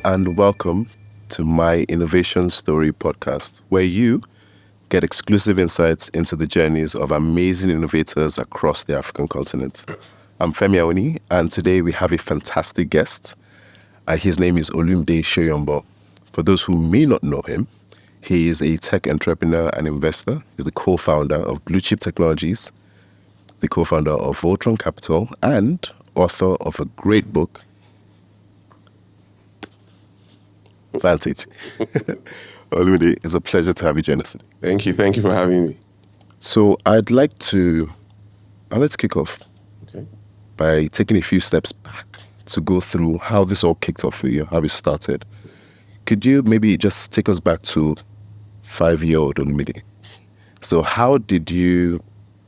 and welcome to my Innovation Story podcast, where you get exclusive insights into the journeys of amazing innovators across the African continent. I'm Femi Awoniyi, and today we have a fantastic guest. His name is Olumide Soyombo. For those who may not know him, he is a tech entrepreneur and investor. He's the co-founder of Bluechip Technologies, the co-founder of Voltron Capital, and author of a great book, Vantage. Olumide, it's a pleasure to have you join us today. Thank you for having me. So I'd like to, let's kick off by taking a few steps back to go through how this all kicked off for you, how it started. Could you maybe just take us back to 5-year-old Olumide? So how did you,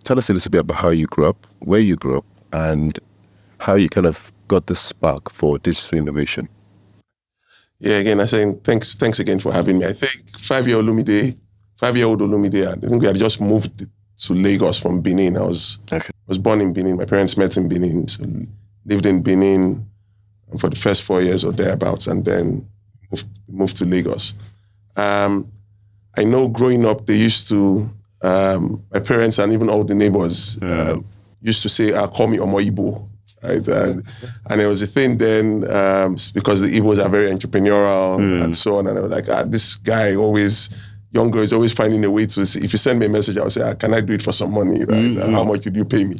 tell us a little bit about how you grew up, where you grew up, and how you kind of got the spark for digital innovation. Yeah, again, I'm saying thanks again for having me. I think 5-year-old Olumide, I think we had just moved to Lagos from Benin. I was born in Benin. My parents met in Benin, so lived in Benin for the first 4 years or thereabouts, and then moved to Lagos. I know growing up, they used to, my parents and even all the neighbors used to say, call me Omo Igbo. Right? And it was a thing then because the Igbos are very entrepreneurial and so on. And I was like, this guy young girl is always finding a way to, if you send me a message, I'll say, can I do it for some money? Right? How much would you pay me?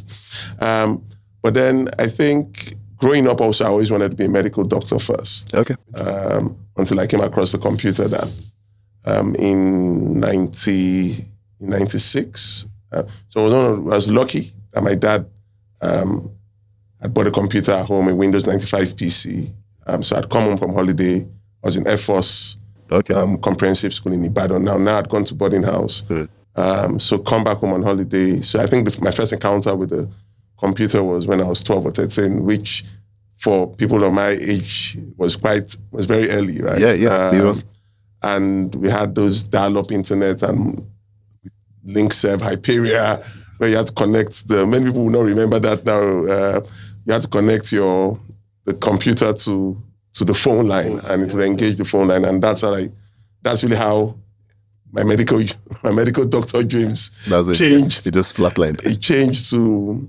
But then I think growing up also, I always wanted to be a medical doctor first. Okay. Until I came across the computer that in 96. So I was lucky that my dad I bought a computer at home, a Windows 95 PC. So I'd come home from holiday. I was in Air Force Comprehensive School in Ibadan. Now I'd gone to boarding house. So come back home on holiday. So I think my first encounter with the computer was when I was 12 or 13, which for people of my age was very early, right? Yeah. And we had those dial-up internet and link serve Hyperia, where you had to connect many people will not remember that now. You had to connect the computer to the phone line, and it would engage the phone line, and that's really how my medical doctor dreams changed. It just flatlined. It changed to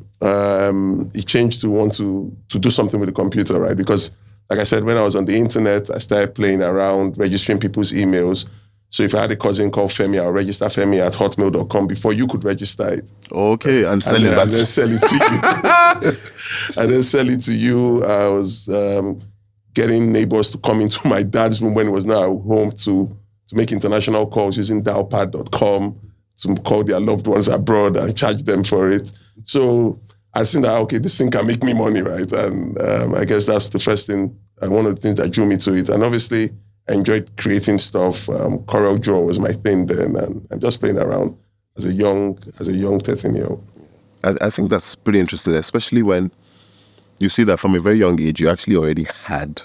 want to do something with the computer, right? Because, like I said, when I was on the internet, I started playing around, registering people's emails. So if I had a cousin called Femi, I'll register Femi at hotmail.com before you could register it. Okay, and sell it back. And then sell it to you. And then sell it to you. I was getting neighbors to come into my dad's room when he was now home to make international calls using dialpad.com to call their loved ones abroad and charge them for it. So I seen that, this thing can make me money, right? And I guess that's the first thing, and one of the things that drew me to it. And obviously, I enjoyed creating stuff. Corel Draw was my thing then, and I'm just playing around as a young 13-year-old. I think that's pretty interesting, especially when you see that from a very young age, you actually already had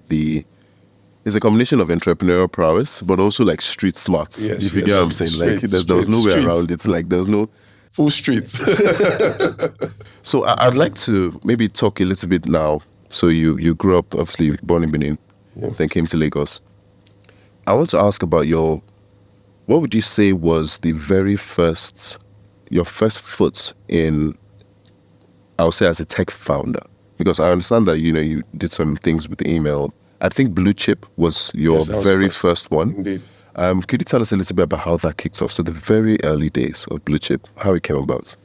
it's a combination of entrepreneurial prowess, but also like street smarts. Yes, if you get what I'm saying. Like there was no way around it. Like there was no full street. So I'd like to maybe talk a little bit now. So you grew up, obviously born in Benin, then came to Lagos. I want to ask about what would you say was your first foot in, I would say, as a tech founder? Because I understand that, you did some things with the email. I think Bluechip was your very first one. Indeed. Could you tell us a little bit about how that kicked off? So the very early days of Bluechip, how it came about?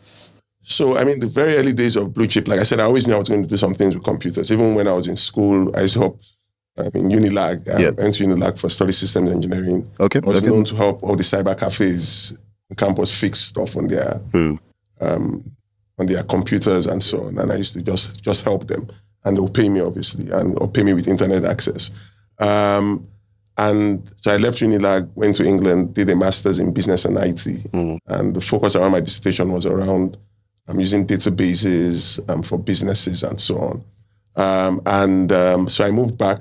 So, the very early days of Bluechip, like I said, I always knew I was going to do some things with computers. Even when I was in school, I used to help in Unilag. I went to Unilag for study systems engineering. Okay. I was known to help all the cyber cafes on campus fix stuff on their computers and so on. And I used to just help them. And they'll pay me, obviously, or pay me with internet access. And so I left Unilag, went to England, did a master's in business and IT. And the focus around my dissertation was around using databases for businesses and so on. So I moved back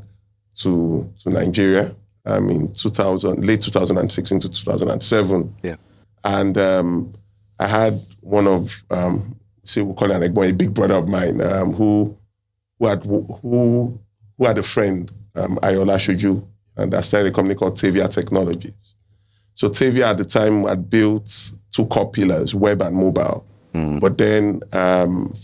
to Nigeria in late 2006 into 2007. Yeah. And I had one of, we'll call it a big brother of mine, who had a friend Ayola Shuju, and I started a company called Tavia Technologies. So Tavia at the time had built 2 core pillars, web and mobile. But then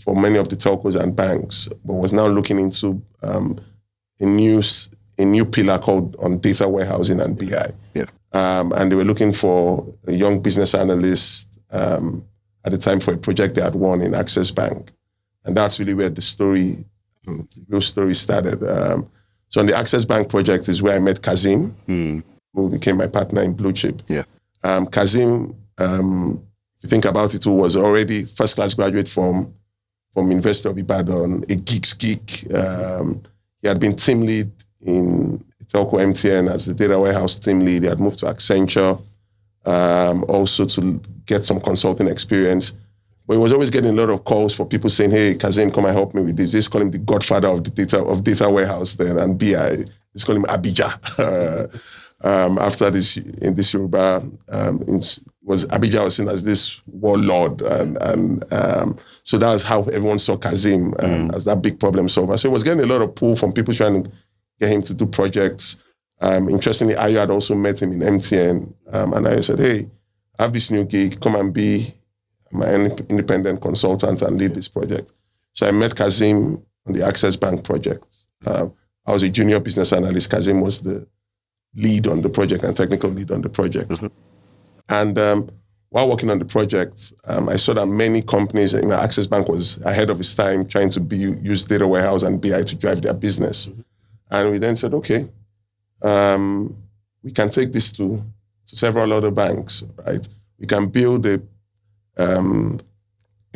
for many of the telcos and banks, but was now looking into a new pillar called on data warehousing and BI. Yeah. And they were looking for a young business analyst at the time for a project they had won in Access Bank. And that's really where the real story started. So on the Access Bank project is where I met Kazim, who became my partner in Bluechip. Yeah. Kazim, if you think about it, who was already first-class graduate from University of Ibadan, a geek's geek. He had been team lead in Telco MTN as the data warehouse team lead. He had moved to Accenture, also to get some consulting experience. But he was always getting a lot of calls for people saying, "Hey, Kazim, come and help me with this." They just call him the godfather of the data warehouse then, and BI. They call him Abijah. After this, in this Yoruba, Abijah was seen as this warlord, and so that was how everyone saw Kazim as that big problem solver. So he was getting a lot of pull from people trying to get him to do projects. Interestingly, Ayo had also met him in MTN, and I said, "Hey, I have this new gig. Come and be my independent consultant and lead this project." So I met Kazim on the Access Bank project. I was a junior business analyst. Kazim was the lead on the project and technical lead on the project. Mm-hmm. And while working on the project, I saw that many companies, Access Bank was ahead of its time trying to use data warehouse and BI to drive their business. Mm-hmm. And we then said, okay, we can take this to several other banks, right? We can build a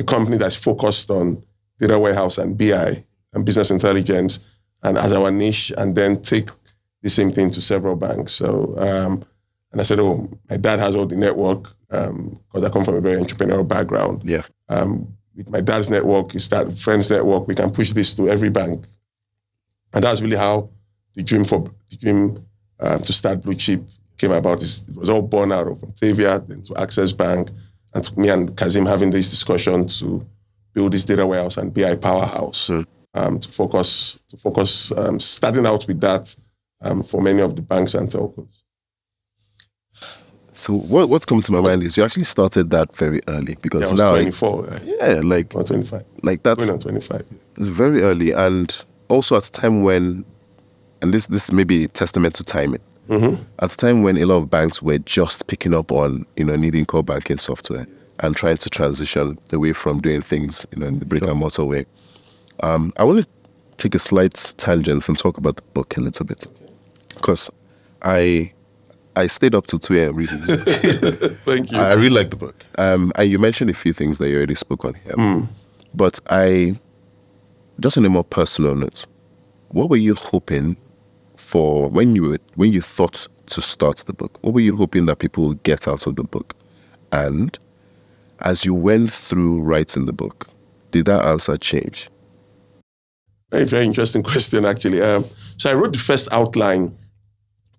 company that's focused on data warehouse and BI and business intelligence and as our niche, and then take the same thing to several banks. So, and I said, oh, my dad has all the network because I come from a very entrepreneurial background. Yeah. With my dad's network, is that friends network, we can push this to every bank. And that's really how the dream to start Bluechip came about. It was all born out of from Tavia, then to Access Bank, and to me and Kazim having this discussion to build this data warehouse and BI powerhouse. To focus, starting out with that for many of the banks and telcos. So what's coming to my mind is you actually started that very early, because I was now 24. Yeah, like or 25. Like that's going on 25. It's very early, and also at a time when, and this may be a testament to timing. Mm-hmm. At a time when a lot of banks were just picking up on needing core banking software and trying to transition away from doing things in the brick and mortar way. I want to take a slight tangent and talk about the book a little bit, because I stayed up till 2 a.m. reading it. Thank you. I really like the book. And you mentioned a few things that you already spoke on here. But just on a more personal note, what were you hoping for when you thought to start the book? What were you hoping that people would get out of the book? And as you went through writing the book, did that answer change? Very, very interesting question, actually. So I wrote the first outline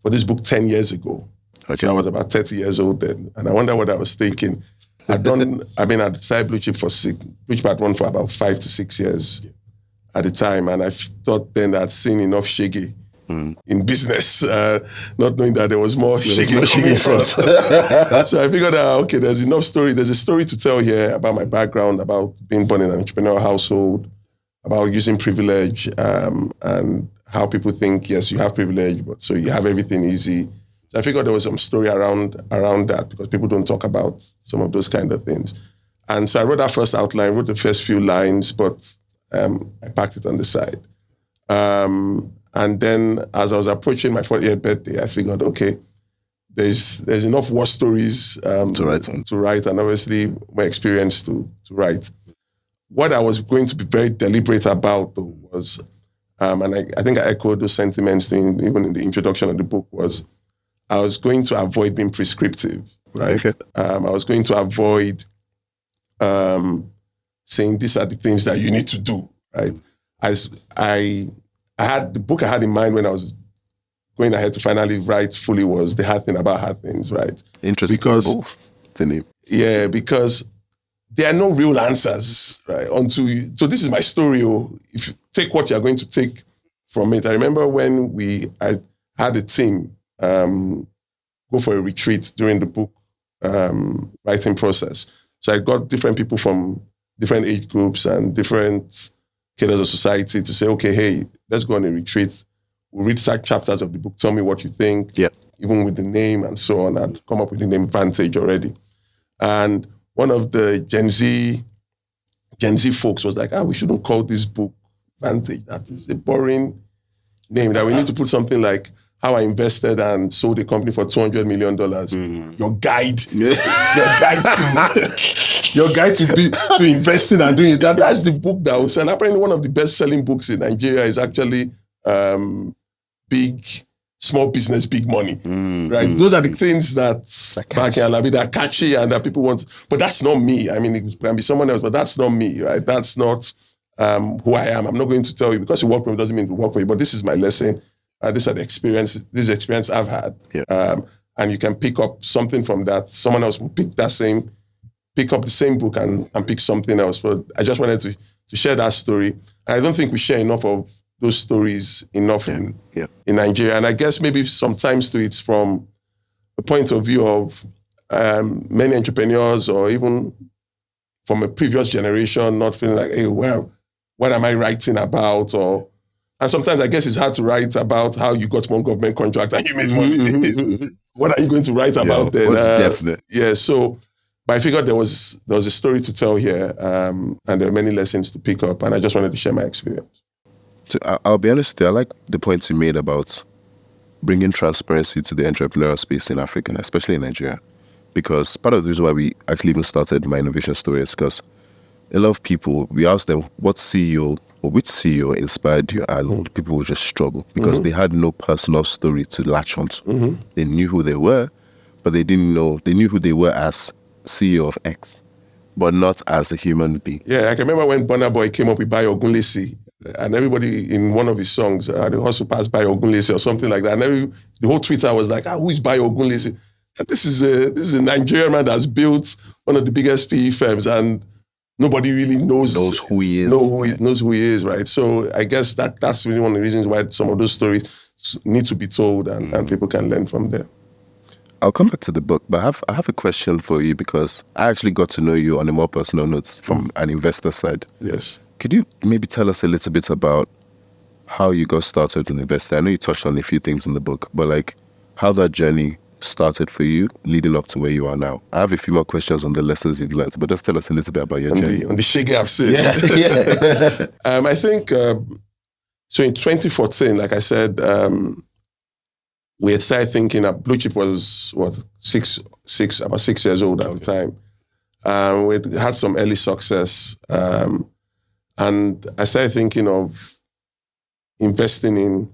for this book 10 years ago. Okay. So I was about 30 years old then. And I wonder what I was thinking. I'd started Bluechip Bluechip had run for about 5 to 6 years at the time. And I thought then I'd seen enough shaggy in business, not knowing that there was more shaggy in front. So I figured out, okay, there's enough story. There's a story to tell here about my background, about being born in an entrepreneurial household, about using privilege, and how people think, yes, you have privilege, but so you have everything easy. So I figured there was some story around that, because people don't talk about some of those kind of things. And so I wrote that first outline, wrote the first few lines, but I packed it on the side. And then as I was approaching my 40th birthday, I figured, okay, there's enough war stories to write, and obviously my experience to write. What I was going to be very deliberate about, though, was, and I think I echoed those sentiments even in the introduction of the book, was I was going to avoid being prescriptive, right? Okay. I was going to avoid saying these are the things that you need to do, right? As I had the book I had in mind when I was going ahead to finally write fully was The Hard Thing About Hard Things, right? Interesting. Because because there are no real answers, right? So this is my story. If you take what you're going to take from it. I remember when I had a team go for a retreat during the book writing process. So I got different people from different age groups and different cadres of society to say, okay, hey, let's go on a retreat. We'll read chapters of the book. Tell me what you think, even with the name and so on, and come up with the name Vantage already. And one of the Gen Z folks was like, we shouldn't call this book Vantage. That is a boring name. That we need to put something like how I invested and sold a company for $200 million. Your guide. Your guide to investing and doing it. That's the book that was, and apparently one of the best-selling books in Nigeria is actually Small Business, Big Money. Right? Those are the things that are catchy and that people want. But that's not me. I mean, it can be someone else, but that's not me, right? That's not who I am. I'm not going to tell you because you work for me doesn't mean to work for you, but this is my lesson. This is the experience I've had. And you can pick up something from that. Someone else will pick up the same book and pick something else. So I just wanted to share that story. And I don't think we share enough of those stories in Nigeria. And I guess maybe sometimes too, it's from the point of view of many entrepreneurs or even from a previous generation, not feeling like, hey, well, what am I writing about? And sometimes I guess it's hard to write about how you got one government contract and you made money. What are you going to write about then? So, but I figured there was a story to tell here, and there are many lessons to pick up, and I just wanted to share my experience. So I'll be honest, I like the points you made about bringing transparency to the entrepreneurial space in Africa, especially in Nigeria, because part of the reason why we actually even started my innovation story is because a lot of people, we asked them what CEO or which CEO inspired you, and people would just struggle because they had no personal story to latch onto. They knew who they were, but they knew who they were as CEO of X, but not as a human being. Yeah, I can remember when Burna Boy came up with Bayo Ogunlesi, and everybody in one of his songs, the hustle passed Bayo Ogunlesi or something like that, and the whole Twitter was like, who is Bayo Ogunlesi? This is a Nigerian man that's built one of the biggest PE firms, and nobody really knows who he is. Knows who he is, right? So I guess that's really one of the reasons why some of those stories need to be told and people can learn from them. I'll come back to the book, but I have a question for you because I actually got to know you on a more personal note from an investor side. Yes. Could you maybe tell us a little bit about how you got started in investing? I know you touched on a few things in the book, but like how that journey started for you leading up to where you are now. I have a few more questions on the lessons you've learned, but just tell us a little bit about your journey. On the shege I've seen. I think, so in 2014, like I said, we had started thinking that Bluechip was, about 6 years old at the time. We had some early success. And I started thinking of investing in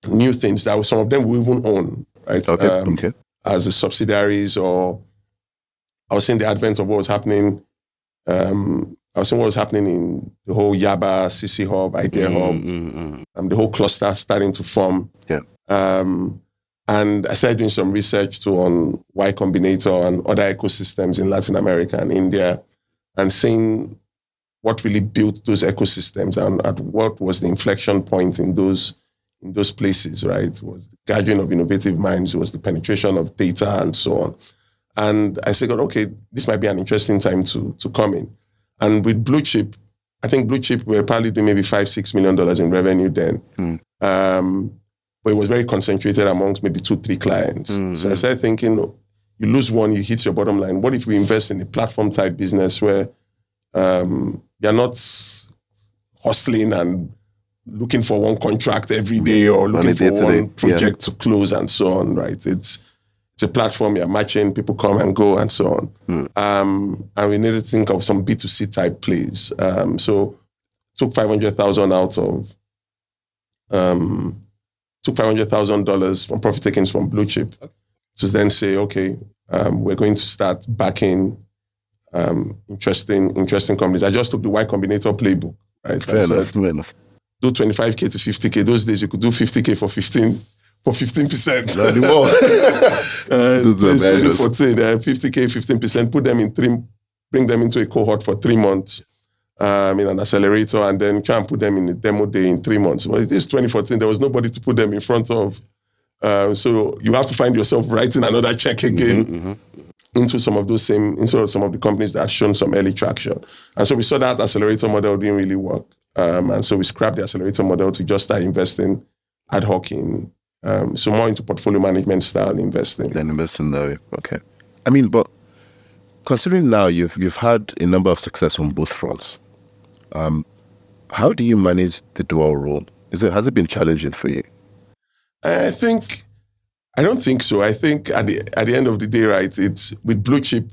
new things that some of them we even own, right? As a subsidiaries, or I was seeing the advent of what was happening. I was seeing what was happening in the whole Yaba, CC Hub, Idea Hub, the whole cluster starting to form. And I started doing some research too on Y Combinator and other ecosystems in Latin America and India, and seeing what really built those ecosystems and what was the inflection point in those places, right? It was the gathering of innovative minds, it was the penetration of data and so on. And I said, okay, this might be an interesting time to come in. And with Bluechip, I think Bluechip were probably doing maybe $5-6 million in revenue then. But it was very concentrated amongst maybe 2-3 clients. So I started thinking, you lose one, you hit your bottom line. What if we invest in a platform type business where you're not hustling and looking for one contract every day or looking for one project to close and so on, right? It's a platform, you're matching, people come and go and so on. And we needed to think of some B2C type plays. So took $500,000 out of, took $500,000 from profit takings from Bluechip to then say, okay, we're going to start backing interesting companies. I just took the Y Combinator playbook, right? Fair enough. Do 25K to 50K. Those days you could do 50K for 15%. Not anymore. 2014, 50K, 15%, bring them into a cohort for 3 months in an accelerator and then try and put them in a demo day in 3 months. Well, it is 2014. There was nobody to put them in front of. So you have to find yourself writing another check again into some of the companies that had shown some early traction. And so we saw that accelerator model didn't really work. And so we scrapped the accelerator model to just start investing ad hoc in, so more into portfolio management style investing. Then investing that way. Okay. I mean, but considering now you've had a number of success on both fronts, how do you manage the dual role? Has it been challenging for you? I don't think so. I think at the end of the day, right, it's with Bluechip,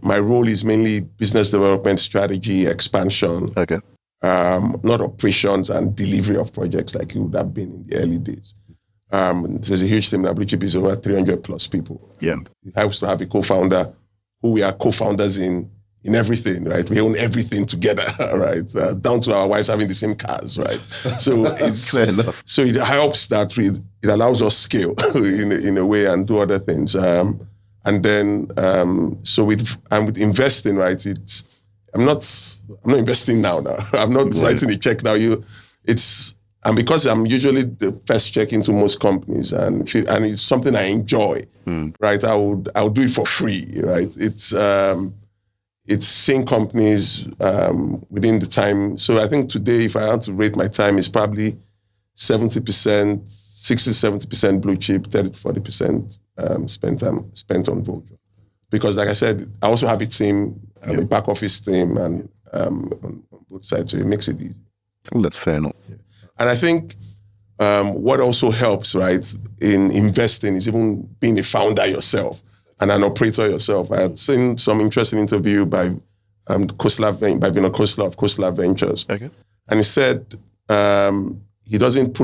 my role is mainly business development, strategy, expansion. Okay. Not operations and delivery of projects like it would have been in the early days. There's a huge team that Bluechip is over 300 plus people. Yeah. It helps to have a co-founder who we are co-founders in everything, right? We own everything together, right? Down to our wives having the same cars, right? So it's fair enough. So it helps that it allows us scale in a way and do other things. And then with investing, right? I'm not investing now. I'm not writing a check now. And because I'm usually the first check into most companies, and it's something I enjoy, right? I'll do it for free, right? It's seeing companies within the time. So I think today, if I had to rate my time, it's probably 70%, 60-70% Bluechip, 30-40% spent on Voltron. Because like I said, I also have a team, a back office team, and on both sides, so it makes it easy. I think that's fair enough. Yeah. And I think what also helps, right, in investing is even being a founder yourself and an operator yourself. I had seen some interesting interview by Vinod Khosla of Khosla Ventures. Okay. And he said he doesn't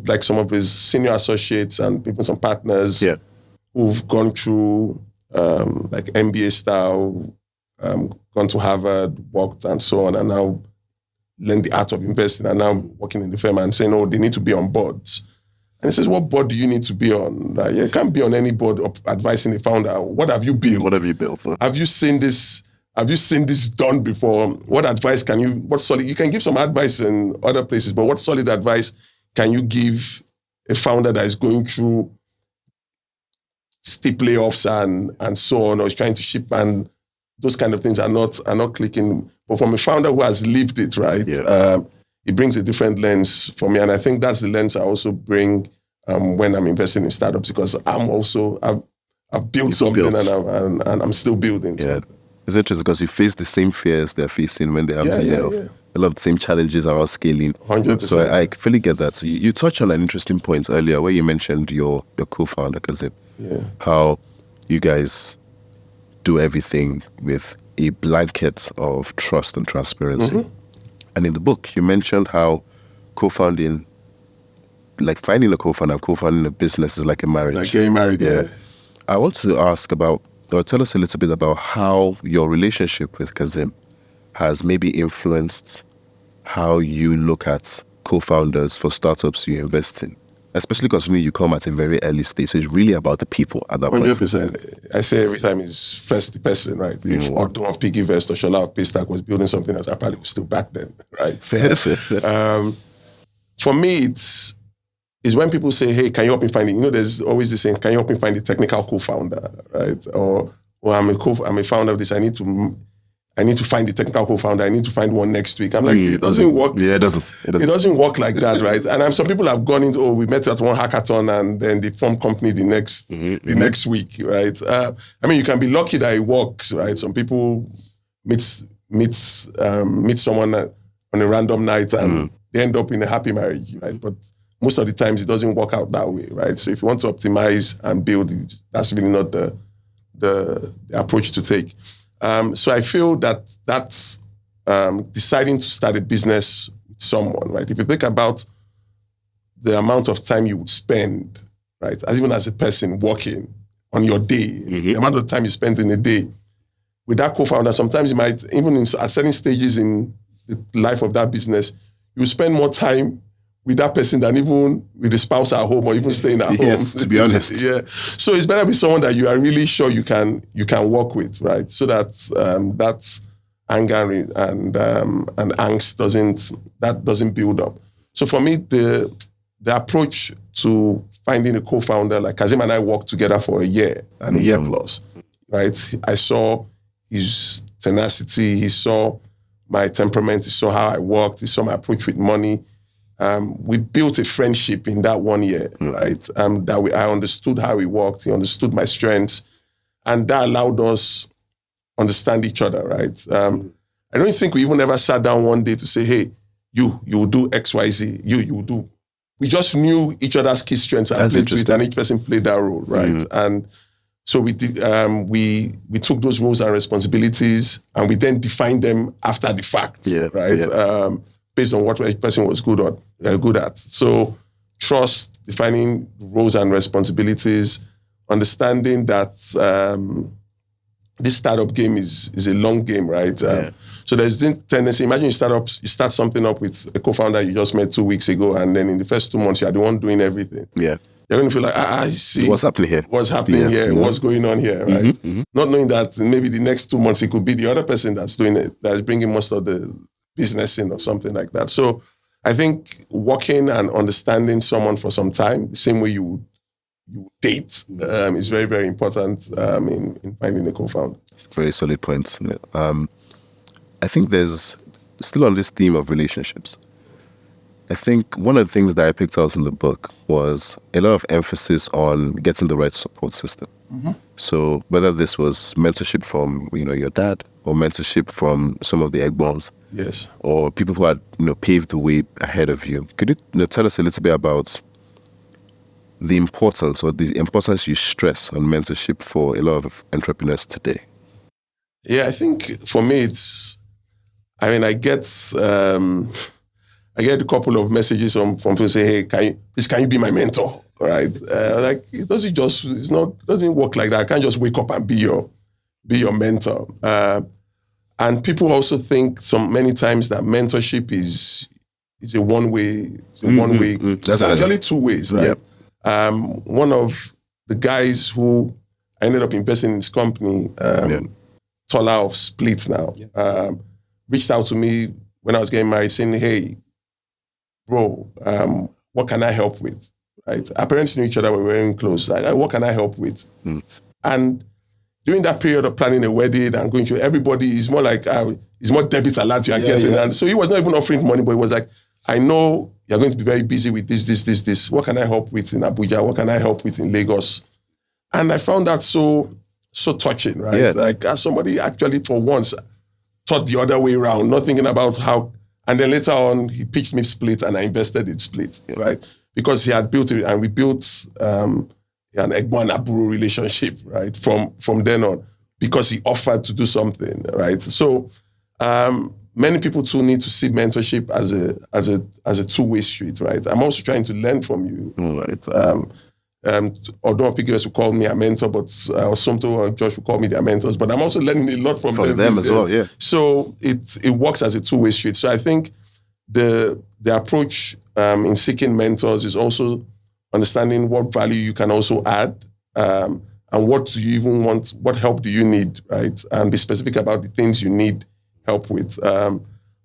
like some of his senior associates and even some partners who've gone through like MBA style, gone to Harvard, worked and so on, and now learned the art of investing and now working in the firm and saying, they need to be on boards. And he says, what board do you need to be on? Like, you can't be on any board advising a founder. What have you built? What have you built? Huh? Have you seen this done before? What advice you can give some advice in other places, but what solid advice can you give a founder that is going through steep layoffs and so on, or is trying to ship, and those kind of things are not clicking. But from a founder who has lived it, right? It brings a different lens for me. And I think that's the lens I also bring when I'm investing in startups, because I've built something and I'm still building. Yeah. Something. It's interesting because you face the same fears they're facing when they have to layoff. Yeah. A lot of the same challenges around scaling. 100%. So I fully get that. So you touched on an interesting point earlier where you mentioned your co-founder, Kazim. Yeah. How you guys do everything with a blanket of trust and transparency. Mm-hmm. And in the book, you mentioned how co-founding, like finding a co-founder and co-founding a business is like a marriage. Like getting married, yeah. I want to ask tell us a little bit about how your relationship with Kazim has maybe influenced how you look at co-founders for startups you invest in. Especially considering you come at a very early stage. So it's really about the people at that 100%. Point. I say every time is first the person, right? If Otto of Piggyvest or Shola of Paystack was building something else, I probably was still back then, right? Fair. For me, it's when people say, hey, can you help me find it? There's always this saying, can you help me find the technical co-founder, right? Or I'm a founder of this, I need to find the technical co-founder. I need to find one next week. I'm like, it doesn't work. Yeah, it doesn't. It doesn't work like that, right? And some people have gone into, we met at one hackathon and then they form company the next week, right? You can be lucky that it works, right? Some people meet someone on a random night and they end up in a happy marriage, right? But most of the times it doesn't work out that way, right? So if you want to optimize and build, that's really not the approach to take. So I feel that's deciding to start a business with someone, right? If you think about the amount of time you would spend, right, even as a person working on your day, the amount of time you spend in a day with that co-founder, sometimes you might, even at certain stages in the life of that business, you spend more time with that person than even with the spouse at home or even staying at home. Yes, to be honest. Yeah. So it's better with someone that you are really sure you can work with, right? So that's anger and angst doesn't build up. So for me, the approach to finding a co-founder, like Kazim and I worked together for a year and a year plus, right? I saw his tenacity, he saw my temperament, he saw how I worked, he saw my approach with money. We built a friendship in that 1 year, right? I understood how he worked, he understood my strengths, and that allowed us understand each other, right? I don't think we even ever sat down one day to say, hey, you will do X, Y, Z, you will do. We just knew each other's key strengths and played to it, and each person played that role, right? And so we did. We took those roles and responsibilities, and we then defined them after the fact, right? Based on what each person was good at. So trust, defining roles and responsibilities, understanding that this startup game is a long game, right? So there's this tendency. Imagine you start something up with a co-founder you just met 2 weeks ago, and then in the first 2 months you're the one doing everything. Yeah, you're going to feel like, I see what's happening here. What's happening here? What's going on here, right? Not knowing that maybe the next 2 months it could be the other person that's doing it, that's bringing most of the business in or something like that. So I think working and understanding someone for some time, the same way you date, is very, very important in finding a co-founder. Very solid point. I think there's still on this theme of relationships. I think one of the things that I picked out in the book was a lot of emphasis on getting the right support system. So whether this was mentorship from your dad, or mentorship from some of the egbons, yes, or people who had paved the way ahead of you. Could you tell us a little bit about the importance you stress on mentorship for a lot of entrepreneurs today? Yeah, I think for me I get a couple of messages from people saying, hey, can you be my mentor? Right? Like it doesn't work like that. I can't just wake up and be your mentor. And people also think many times that mentorship is a one-way. It's actually 2 ways, right? Yep. One of the guys who I ended up investing in his company, Tola of Split now, reached out to me when I was getting married saying, hey, bro, what can I help with? Right? Our parents knew each other, we were very close. Like, what can I help with? And during that period of planning a wedding and going to everybody, is more like, it's more debit alert you are getting. And so he was not even offering money, but he was like, I know you're going to be very busy with this. What can I help with in Abuja? What can I help with in Lagos? And I found that so touching, right? Yeah. Like as somebody actually for once thought the other way around, not thinking about how, and then later on he pitched me Split and I invested in Split, right? Because he had built it and we built an Egbo and Aburo relationship, right? From then on, because he offered to do something, right? So many people too need to see mentorship as a two-way street, right? I'm also trying to learn from you, right? Although people will call me a mentor, but Somto or Josh will call me their mentors, but I'm also learning a lot from them as well, yeah. So it works as a two-way street. So I think the approach in seeking mentors is also understanding what value you can also add, and what do you even want, what help do you need, right? And be specific about the things you need help with.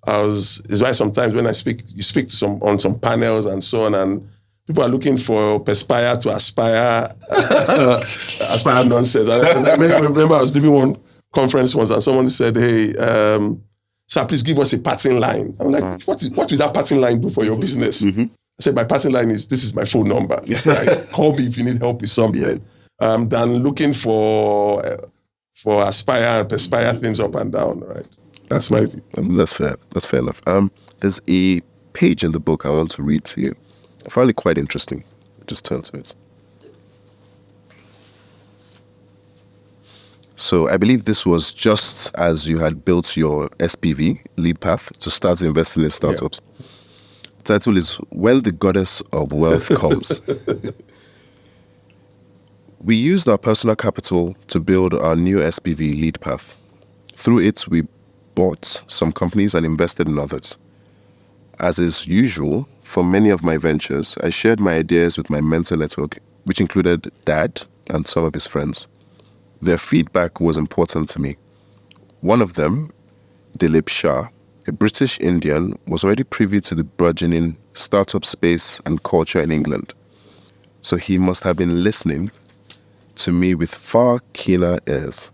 Is why sometimes when you speak to on some panels and so on, and people are looking for perspire to aspire, aspire nonsense. I remember I was doing one conference once and someone said, hey, sir, please give us a pattern line. I'm like, what will that pattern line do for your business? I said, my pattern line is, this is my phone number. Right? Call me if you need help with something. Than looking for aspire and perspire things up and down, right? That's my view. That's fair. That's fair enough. There's a page in the book I want to read to you. I find it quite interesting. Just turn to it. So I believe this was just as you had built your SPV, lead path, to start investing in startups. Yeah. The title is When the Goddess of Wealth Comes. We used our personal capital to build our new SPV lead path. Through it, we bought some companies and invested in others. As is usual, for many of my ventures, I shared my ideas with my mentor network, which included Dad and some of his friends. Their feedback was important to me. One of them Dilip Shah, a British Indian, was already privy to the burgeoning startup space and culture in England. So he must have been listening to me with far keener ears.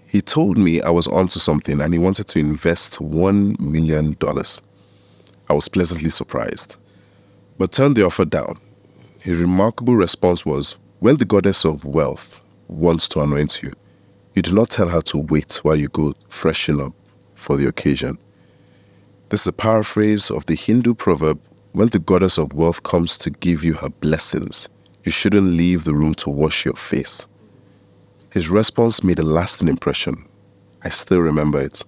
He told me I was onto something and he wanted to invest $1 million. I was pleasantly surprised, but turned the offer down. His remarkable response was, when the goddess of wealth wants to anoint you, you do not tell her to wait while you go freshen up for the occasion. This is a paraphrase of the Hindu proverb, when the goddess of wealth comes to give you her blessings, you shouldn't leave the room to wash your face. His response made a lasting impression. I still remember it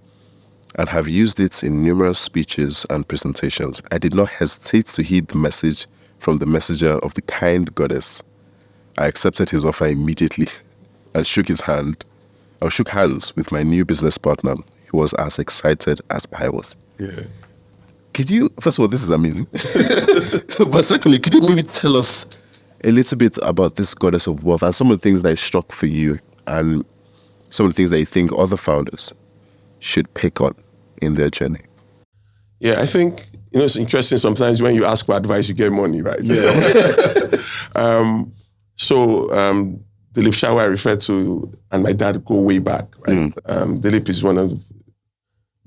and have used it in numerous speeches and presentations. I did not hesitate to heed the message from the messenger of the kind goddess. I accepted his offer immediately and shook hands with my new business partner, who was as excited as I was. Yeah. Could you, first of all, this is amazing. But secondly, could you maybe tell us a little bit about this goddess of wealth and some of the things that struck for you and some of the things that you think other founders should pick on in their journey? Yeah, I think, it's interesting sometimes when you ask for advice, you get money, right? Yeah. Dilip Shah, I refer to, and my dad go way back, right? Dilip is one of the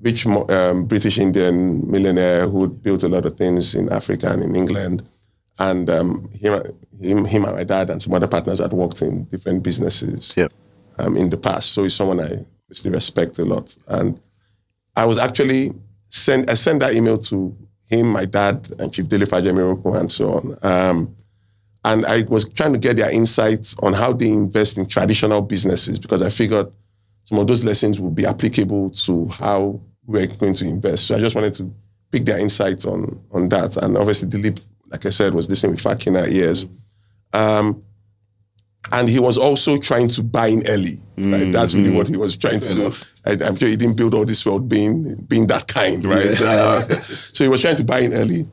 rich British Indian millionaire who built a lot of things in Africa and in England. And him and my dad and some other partners had worked in different businesses in the past. So he's someone I obviously respect a lot. And I was actually sent that email to him, my dad, and Chief Dilip Ajamiroko, and so on. And I was trying to get their insights on how they invest in traditional businesses, because I figured some of those lessons would be applicable to how we're going to invest. So I just wanted to pick their insights on that. And obviously Dilip, like I said, was listening with far keener ears. And he was also trying to buy in early, right? That's really what he was trying to do. I'm sure he didn't build all this wealth being that kind, right? So he was trying to buy in early.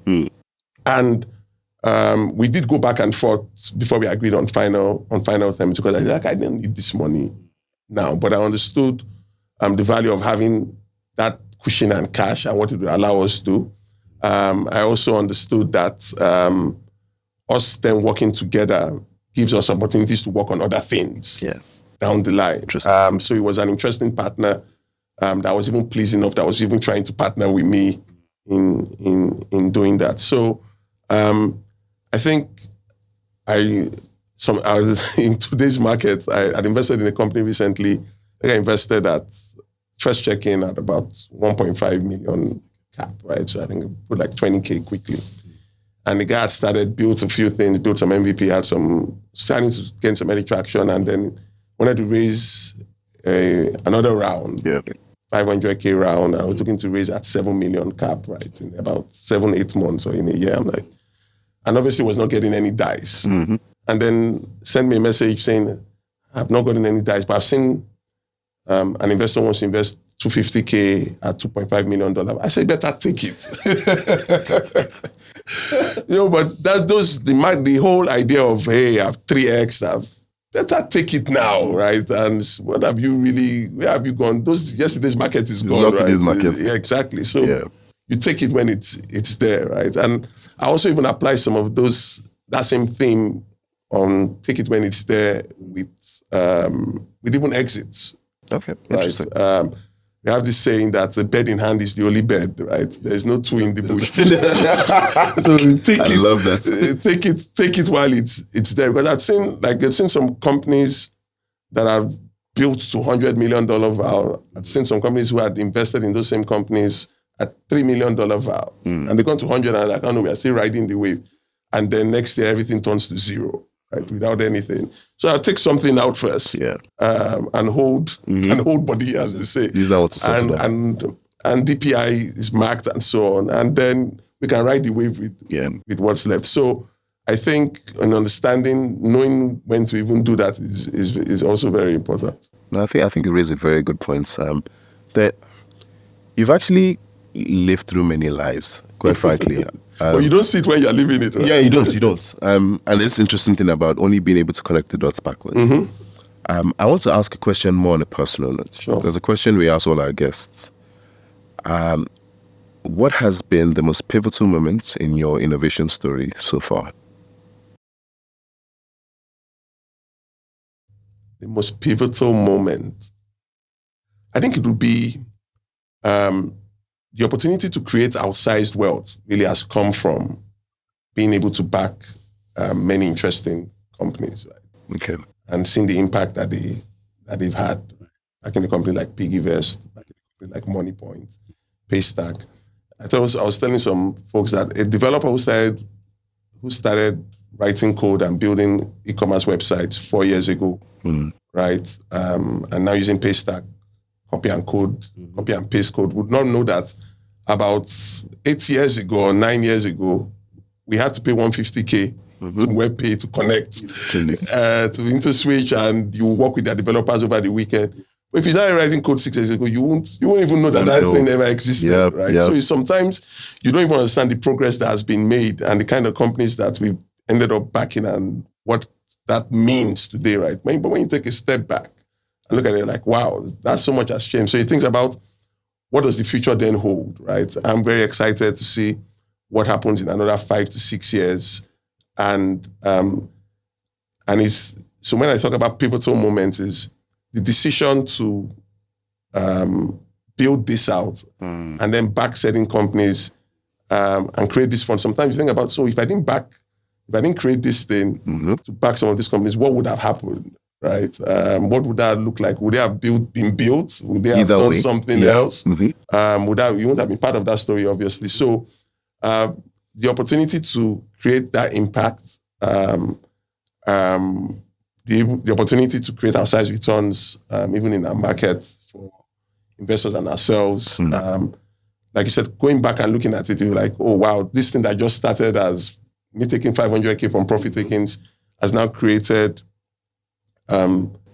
And we did go back and forth before we agreed on final terms, because I didn't need this money now, but I understood the value of having that cushion and cash and what it would allow us to do. I also understood that us then working together gives us opportunities to work on other things down the line. So he was an interesting partner that was even pleased enough, that was even trying to partner with me in doing that. So I think in today's market, I had invested in a company recently. I invested at first check-in at about 1.5 million cap, right? So I think I put like 20K quickly. And the guy had built a few things, built some MVP, starting to gain some early traction, and then wanted to raise another round, 500K round. I was looking to raise at 7 million cap, right, in about 7-8 months or in a year. I'm like, and obviously was not getting any dice. And then sent me a message saying, I've not gotten any dice, but I've seen an investor wants to invest $250K at $2.5 million. I said, better take it. But the whole idea of, hey, I have 3X, better take it now, right? And where have you gone? Yesterday's market is gone, right? Today's market. Yeah, exactly. So you take it when it's there, right? And I also even apply some of that same theme on take it when it's there with even exits. Okay, right? interesting. We have this saying that a bird in hand is the only bird, right? There's no two in the bush. So I love that. Take it while it's there. Because I've seen some companies that are built to $100 million val. I've seen some companies who had invested in those same companies at $3 million val. And they gone to 100 and like, oh no, we are still riding the wave. And then next year, everything turns to zero, right? Without anything. So I'll take something out first and hold body, as they say. Use that one to settle and DPI is marked and so on. And then we can ride the wave with what's left. So I think an understanding, knowing when to even do that is also very important. No, I think you raise a very good point. That you've actually lived through many lives, quite frankly. But you don't see it when you're living it, right? Yeah, you don't. And this interesting thing about only being able to connect the dots backwards. I want to ask a question more on a personal note. Sure. There's a question we ask all our guests. What has been the most pivotal moment in your innovation story so far? The most pivotal moment, I think it would be the opportunity to create outsized wealth really has come from being able to back many interesting companies, right? Okay. And seeing the impact that they've had, like in a company like Piggyvest, like MoneyPoint, Paystack. I was telling some folks that a developer who started writing code and building e-commerce websites 4 years ago, right? And now using Paystack, copy and paste code, would not know that about 8 years ago or 9 years ago, we had to pay $150K to WebPay to connect to InterSwitch, and you work with their developers over the weekend. But if you started writing code 6 years ago, you won't even know that thing ever existed, right? Yep. So sometimes you don't even understand the progress that has been made and the kind of companies that we've ended up backing and what that means today, right? But when you take a step back and look at it like, wow, that's so much has changed. So you think about what does the future then hold, right? I'm very excited to see what happens in another 5 to 6 years. And so when I talk about pivotal moments is the decision to build this out and then back certain companies and create this fund. Sometimes you think about, so if I didn't create this thing to back some of these companies, what would have happened, right? What would that look like? Would they have been built? Would they have done something else? You wouldn't have been part of that story, obviously. So the opportunity to create that impact, the opportunity to create outsized returns, even in our market for investors and ourselves. Like you said, going back and looking at it, you're like, oh, wow, this thing that just started as me taking $500K from profit takings has now created a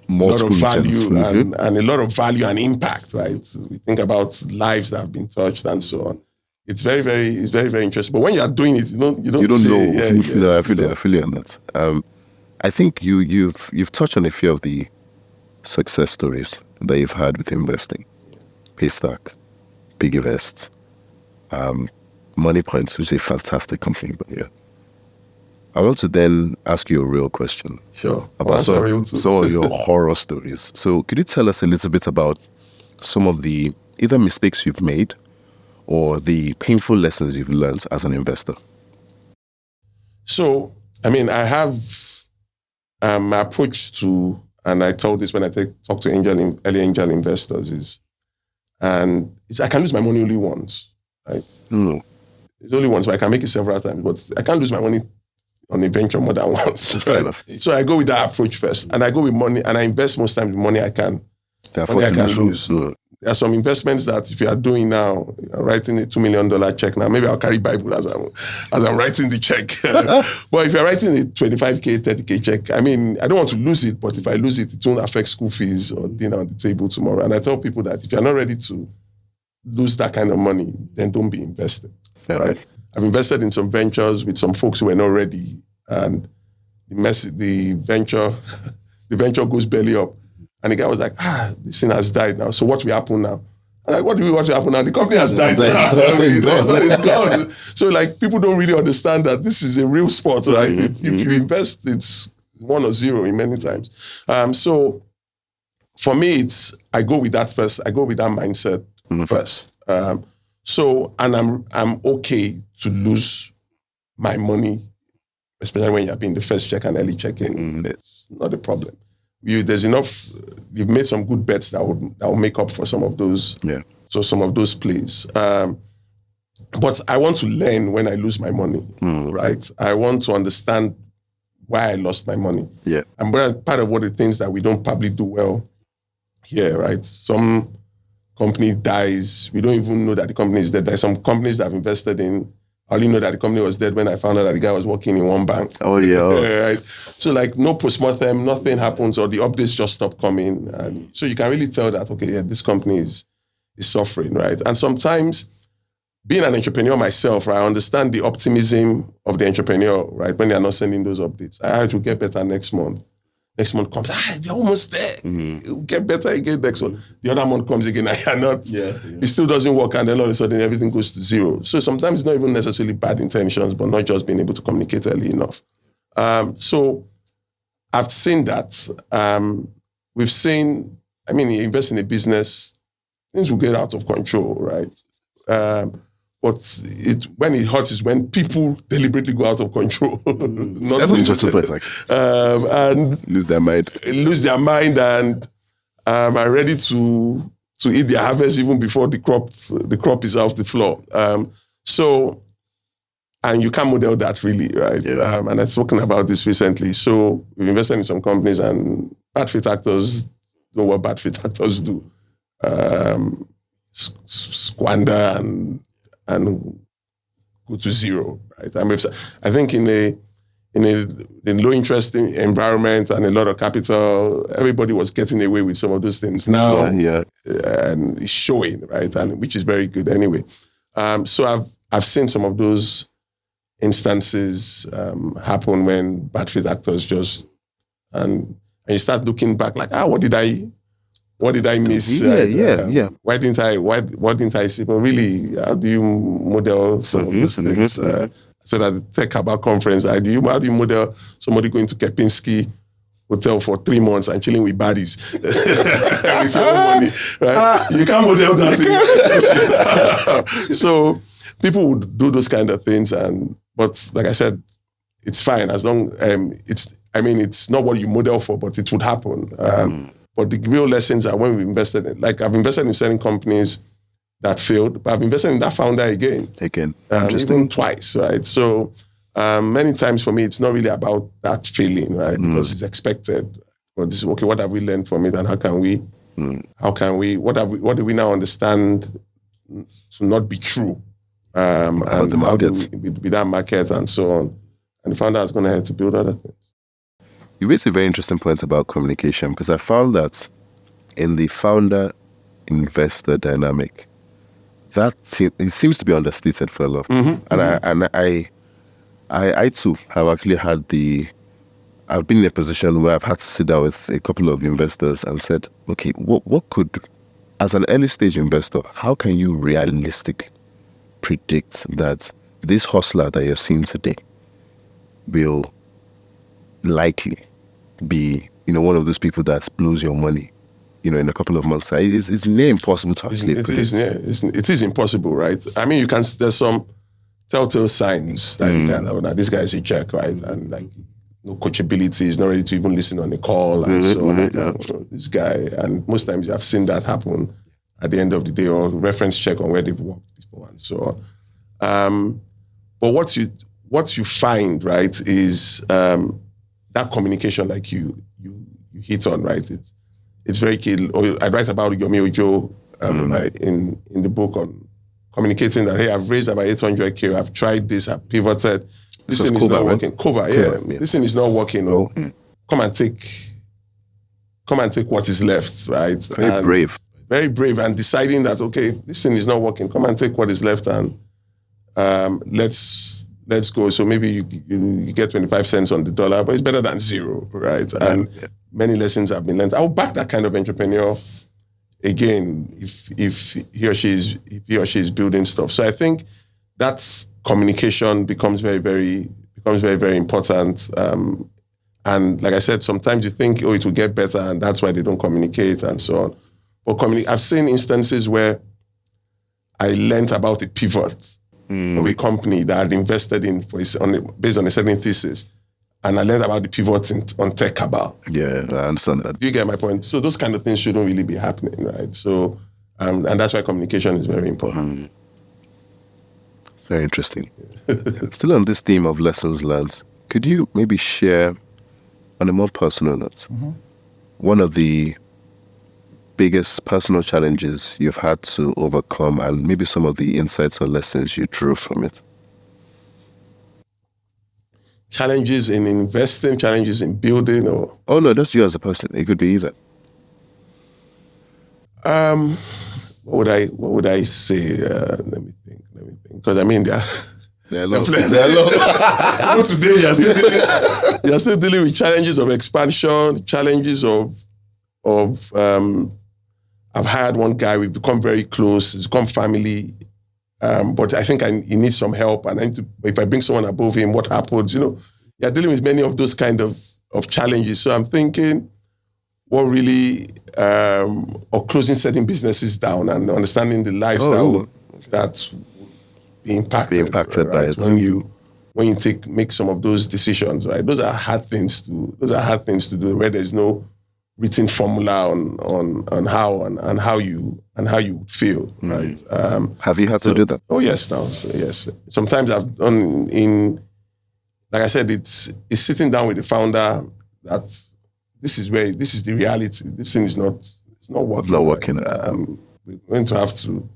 lot of value and a lot of value and impact, right? We think about lives that have been touched and so on. It's very, very interesting. But when you're doing it, you don't know. No, I feel you on that. I think you've touched on a few of the success stories that you've had with investing. Paystack, Piggyvest, MoneyPoint, which is a fantastic company. But yeah, I want to then ask you a real question. Sure. About some of your horror stories. So could you tell us a little bit about some of the either mistakes you've made or the painful lessons you've learned as an investor? So, I mean, I have my approach to, and I told this when I talk to early angel investors I can lose my money only once, right? It's only once, but I can make it several times, but I can't lose my money on a venture more than once. Fair enough. So I go with that approach first, and I go with money, and I invest most times with money I can lose. There are some investments that if you are doing now, writing a $2 million check now, maybe I'll carry Bible as I'm writing the check. But if you're writing a $25K, $30K check, I mean, I don't want to lose it, but if I lose it, it won't affect school fees or dinner on the table tomorrow. And I tell people that if you're not ready to lose that kind of money, then don't be invested, right? I've invested in some ventures with some folks who were not ready, and the venture goes belly up. And the guy was like, this thing has died now. So what will happen now? I'm like, what do we want to happen now? The company has died now. It's gone. So like, people don't really understand that this is a real sport, right? If you invest, it's 1 or 0 in many times. So for me, I go with that first. I go with that mindset first. And I'm okay to lose my money, especially when you're being the first check and early check-in. It's not a problem. There's enough. You've made some good bets that will make up for some of those. So some of those plays. But I want to learn when I lose my money, right? I want to understand why I lost my money. And part of what the things that we don't probably do well here, right? Some company dies. We don't even know that the company is dead. There's some companies that I've invested in. I only know that the company was dead when I found out that the guy was working in one bank. Right? So like no postmortem, nothing happens, or the updates just stop coming. And so you can really tell that, okay, this company is suffering, right? And sometimes being an entrepreneur myself, right, I understand the optimism of the entrepreneur, right, when they are not sending those updates. I have to get better next month. Next month comes, we're almost there. It'll get better again next month. The other month comes again, I cannot. It still doesn't work, and then all of a sudden everything goes to zero. So sometimes it's not even necessarily bad intentions, but not just being able to communicate early enough. So I've seen that. We've seen, you invest in a business, things will get out of control, right? But when it hurts is when people deliberately go out of control. That's an interesting point, actually. And lose their mind, and are ready to eat their harvest even before the crop is off the floor. And you can't model that really, right? Yeah. And I've spoken about this recently. So we've invested in some companies, and bad faith actors know what bad faith actors do. Squander and go to zero, right? I think in a low interest environment and a lot of capital, everybody was getting away with some of those things. Now, and it's showing, right? And which is very good anyway. So I've seen some of those instances happen when bad faith actors just and you start looking back like, what did I miss? Why didn't I see? But really, how do you model some of those things? So that the Tech About conference, how do you model somebody going to Kempinski Hotel for 3 months and chilling with baddies with your own money, right? You can't model that thing. So people would do those kind of things, but like I said, it's fine as long it's not what you model for, but it would happen. But the real lessons are when we invested in, like I've invested in certain companies that failed, but I've invested in that founder again. Even twice, right? So many times for me, it's not really about that feeling, right? Because it's expected. But this is okay. What have we learned from it, and how can we? What do we now understand to not be true? And how do we be that market and so on? And the founder is going to have to build other things. You raised a very interesting point about communication, because I found that in the founder-investor dynamic, it seems to be understated for a lot. And I too have actually I've been in a position where I've had to sit down with a couple of investors and said, okay, what could, as an early stage investor, how can you realistically predict that this hustler that you're seeing today will likely be, one of those people that blows your money, in a couple of months? It's near impossible to actually predict. It is impossible, right? There's some telltale signs that you can, this guy is a jerk, right? And like, no coachability, he's not ready to even listen on a call, and so on. This guy, and most times I've seen that happen at the end of the day, or reference check on where they've worked before and so on. But what you find, right, is that communication, like you hit on, right? It's very key. I write about Yomi Ojo in the book on communicating that, hey, I've raised about 800K, I've tried this, I've pivoted. This thing is not working. This thing is not working. Come and take what is left, right? Very brave, and deciding that, okay, this thing is not working. Come and take what is left, and let's go. So maybe you get 25 cents on the dollar, but it's better than zero, right? And many lessons have been learned. I would back that kind of entrepreneur again if he or she is building stuff. So I think that's communication becomes very, very important. And like I said, sometimes you think, it will get better, and that's why they don't communicate and so on. But I've seen instances where I learned about a pivot of a company that I had invested in based on a certain thesis, and I learned about the pivot on Tech Cabal. Yeah, I understand that. Do you get my point? So those kind of things shouldn't really be happening, right? So, and that's why communication is very important. Very interesting. Still on this theme of lessons learned, could you maybe share, on a more personal note, one of the biggest personal challenges you've had to overcome, and maybe some of the insights or lessons you drew from it? Challenges in investing, challenges in building, or? Oh no, that's you as a person. It could be either. What would I say? Let me think. Because They're low. Even today, you're still dealing with challenges of expansion, challenges of I've hired one guy, we've become very close, it's become family. But I think he needs some help. And if I bring someone above him, what happens? You're dealing with many of those kind of challenges. So I'm thinking what really, or closing certain businesses down and understanding the lifestyle that's be impacted by it. When you make some of those decisions, right? Those are hard things to do where there's no written formula on how you would feel, right? Have you had to do that? Oh yes, yes. Sometimes I've done like I said, it's sitting down with the founder that this is the reality. This thing is not working. Not working. We're going to have to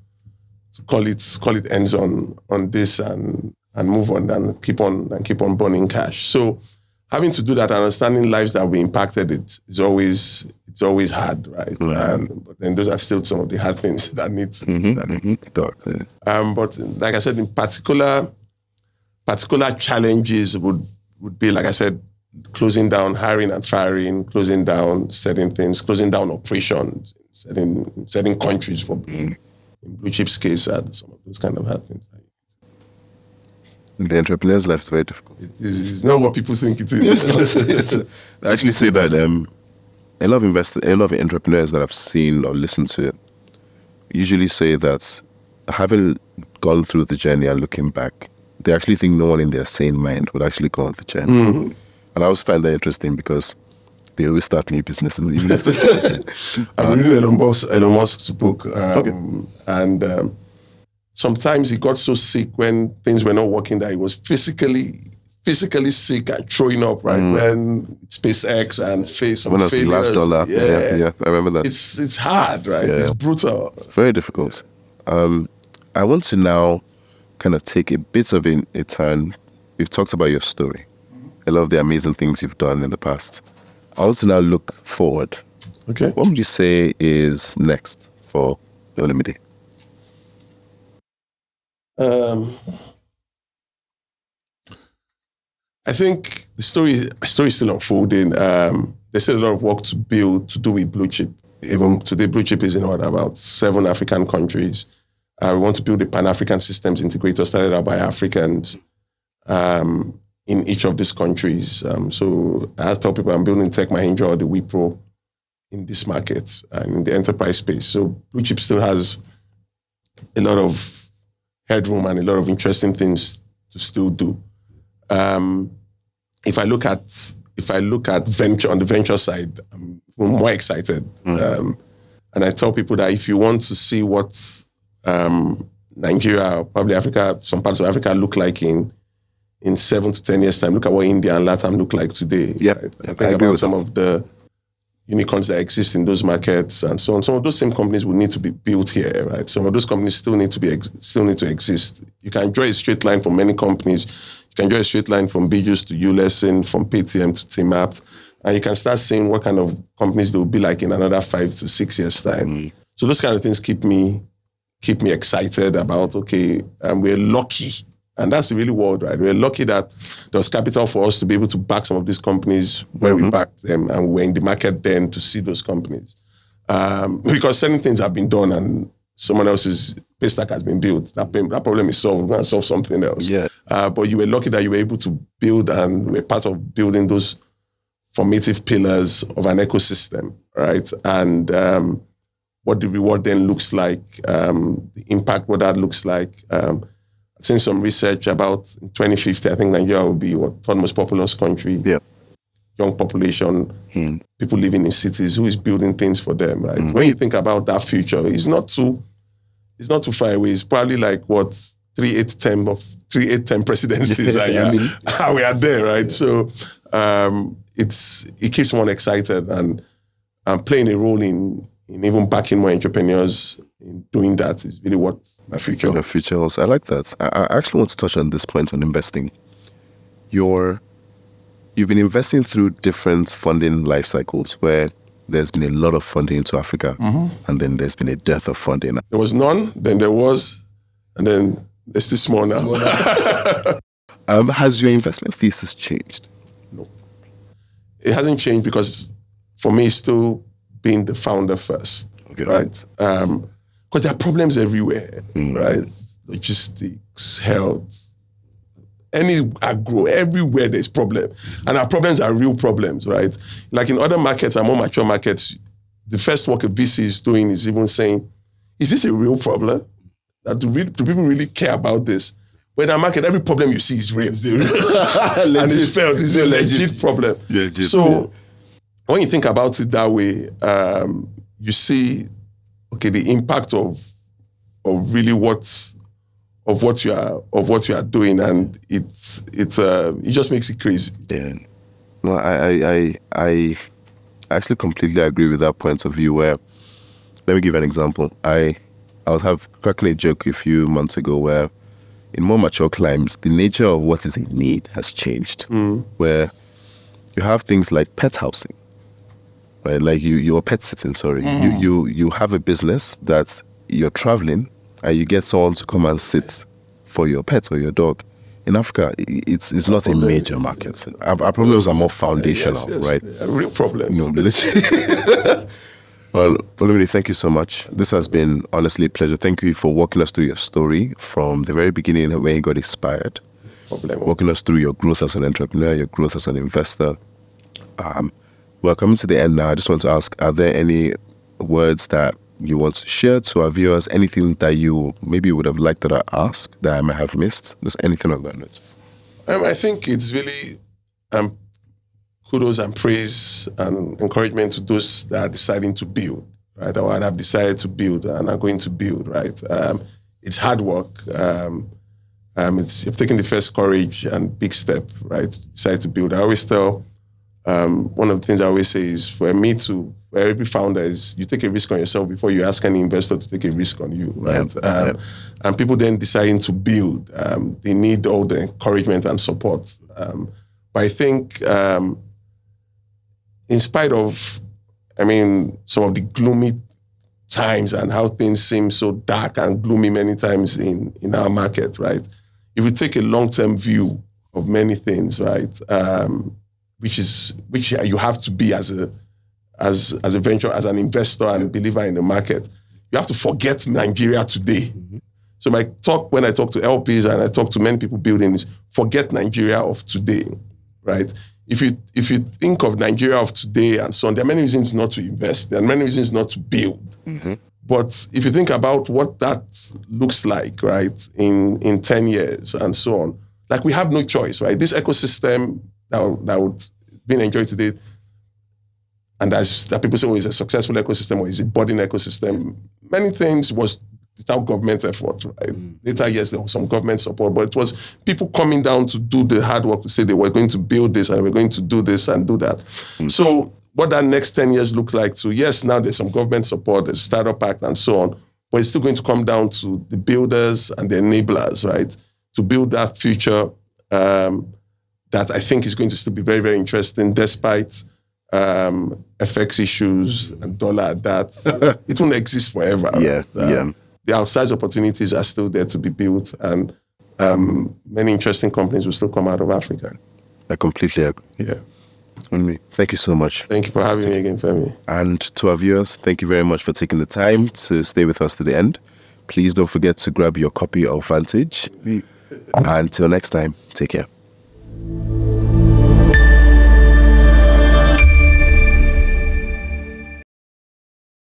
call it ends on this and move on and keep on burning cash. So having to do that and understanding lives that we impacted, it's always hard, right? But then those are still some of the hard things that need to but like I said, in particular challenges would be, like I said, closing down, hiring and firing, closing down certain things, closing down operations in certain countries for in Bluechip's case, and some of those kind of hard things. The entrepreneur's life is very difficult. It's not what people think it is. I actually say that a lot of entrepreneurs that I've seen or listened to usually say that having gone through the journey and looking back, they actually think no one in their sane mind would actually go on the journey. Mm-hmm. And I always find that interesting because they always start new businesses. I'm reading Elon Musk's book, and sometimes he got so sick when things were not working that he was physically sick and throwing up, right? When SpaceX and face some failures. When was the last dollar? Yeah, I remember that. It's hard, right? Yeah. It's brutal. It's very difficult. I want to now kind of take a bit of a turn. We've talked about your story, a lot of the amazing things you've done in the past. I want to now look forward. Okay. What would you say is next for Olumide? I think the story is still unfolding. There's still a lot of work to do with Bluechip. Even today, Bluechip is in about 7 African countries. We want to build a Pan-African systems integrator started out by Africans in each of these countries. So I have to tell people I'm building Tech Mahindra or the Wipro in this market and in the enterprise space. So Bluechip still has a lot of headroom and a lot of interesting things to still do. If I look at venture on the venture side, I'm more excited. And I tell people that if you want to see what Nigeria, probably Africa, some parts of Africa look like in 7 to 10 years time, look at what India and Latam look like today. Yeah, right? I think about some of the unicorns that exist in those markets and so on. Some of those same companies will need to be built here, right? Some of those companies still need to exist. You can draw a straight line from many companies. You can draw a straight line from Bijus to Ulesson, from Paytm to Tmapt, and you can start seeing what kind of companies they will be like in another 5 to 6 years time. So those kind of things keep me excited about, we're lucky. And that's the really world, right? We're lucky that there was capital for us to be able to back some of these companies where we backed them, and we're in the market then to see those companies. Because certain things have been done and someone else's pay stack has been built. That problem is solved. We're going to solve something else. Yeah. But you were lucky that you were able to build and were part of building those formative pillars of an ecosystem, right? And what the reward then looks like, the impact, what that looks like. I've seen some research about in 2050, I think Nigeria will be third most populous country. Yeah. Young population, people living in cities, who is building things for them, right? When you think about that future, it's not too far away. It's probably like 3-8-10 presidencies and we are there, right? So it keeps one excited and playing a role in even backing more entrepreneurs in doing that is really what my future. Your future also. I like that. I actually want to touch on this point on investing. You've been investing through different funding life cycles where there's been a lot of funding into Africa and then there's been a dearth of funding. There was none, then there was, and then They're still small now. Has your investment thesis changed? No. It hasn't changed because for me, it's still being the founder first, okay. Right? Because there are problems everywhere, right? Logistics, health, any agro, everywhere there's problem. And our problems are real problems, right? Like in other markets and more mature markets, the first work a VC is doing is even saying, is this a real problem? Do people really care about this? But in our market, every problem you see is real. And it's felt, it's a legit problem. So when you think about it that way, you see, okay, the impact of really what you are doing, and it just makes it crazy. Yeah. No, I actually completely agree with that point of view. Where, let me give an example. I was cracking a joke a few months ago where, in more mature climes, the nature of what is a need has changed. Where you have things like pet housing, right? Like you're pet sitting. Sorry, you have a business that you're traveling, and you get someone to come and sit for your pet or your dog. In Africa, it's not a major market. Our problems are more foundational, yes. right? Real problems. Well, Olumide, thank you so much. This has been honestly a pleasure. Thank you for walking us through your story from the very beginning when you got inspired. Walking us through your growth as an entrepreneur, your growth as an investor. We're coming to the end now. I just want to ask, are there any words that you want to share to our viewers? Anything that you maybe would have liked that I asked that I might have missed? Just anything of that note. I think it's really kudos and praise and encouragement to those that are deciding to build, right? Or have decided to build and are going to build, right? It's hard work. You've taken the first courage and big step, right? Decide to build. I always tell, one of the things I always say is for every founder is you take a risk on yourself before you ask any investor to take a risk on you, right? And people then deciding to build, they need all the encouragement and support. But I think in spite of, some of the gloomy times and how things seem so dark and gloomy many times in our market, right? If you take a long-term view of many things, right, which you have to be as a venture, as an investor and believer in the market, you have to forget Nigeria today. So when I talk to LPs and I talk to many people building is forget Nigeria of today, right? If you think of Nigeria of today and so on, there are many reasons not to invest. There are many reasons not to build. But if you think about what that looks like, right, in 10 years and so on, like we have no choice, right? This ecosystem that would being enjoyed today, and that people say, oh, it's a successful ecosystem or is it budding ecosystem? Many things was without government effort, right? Later, yes, there was some government support, but it was people coming down to do the hard work to say they were going to build this and we're going to do this and do that. So what that next 10 years looks like, so yes, now there's some government support, there's Startup Act and so on, but it's still going to come down to the builders and the enablers, right? To build that future that I think is going to still be very, very interesting despite FX issues and dollar that it won't exist forever. The outside opportunities are still there to be built, and many interesting companies will still come out of Africa. I completely agree. Thank you so much. Thank you for having me again, Femi. And to our viewers, thank you very much for taking the time to stay with us to the end. Please don't forget to grab your copy of Vantage. Until next time, take care.